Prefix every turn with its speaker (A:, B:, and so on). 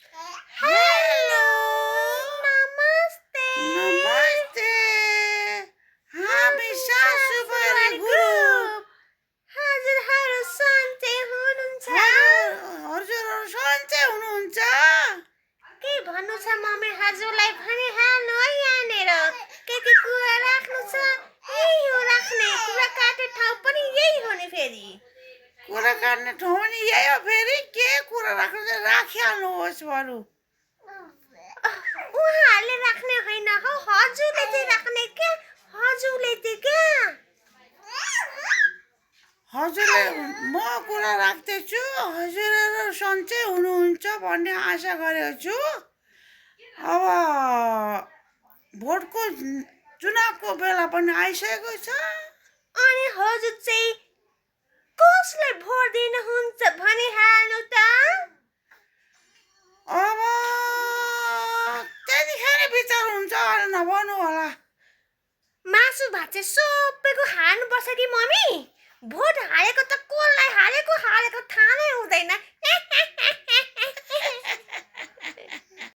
A: hello नमस्ते
B: नमस्ते हामी सासुबरी ग्रुप
A: हजुरहरू सन्चै हुनुहुन्छ
B: हजुरहरू सन्चै हुनुहुन्छ
A: के भन्नु छ मम्मी हजुरलाई भनिहाल्नु है यहाँनिर के कुरा राख्नु छ यही हो राख्ने कुरा काट्ने ठाउँ पनि यही हो नि फेरि
B: कुरा काट्ने ठाउँ पनि यही हो फेरि के कुरा राख्नु छ राखिहाल्नुहोस् बरु
A: उहाँहरूले राख्ने होइन हौ हजुरले चाहिँ राख्ने क्या हजुरले चाहिँ क्या
B: हजुरले म कुरा राख्दैछु हजुरहरू सन्चै हुनुहुन्छ भन्ने आशा गरेको छु अब भोटको चुनावको बेला पनि आइसकेको छ
A: अनि हजुर चाहिँ कसलाई भोट दिनुहुन्छ भनिहाल्नु त
B: अब त्यतिखेर विचार हुन्छ अरे नभन्नु होला
A: मासु भात चाहिँ सबैको हाल्नुपर्छ कि मम्मी भोट हालेको त कसलाई हालेको थाहा नै हुँदैन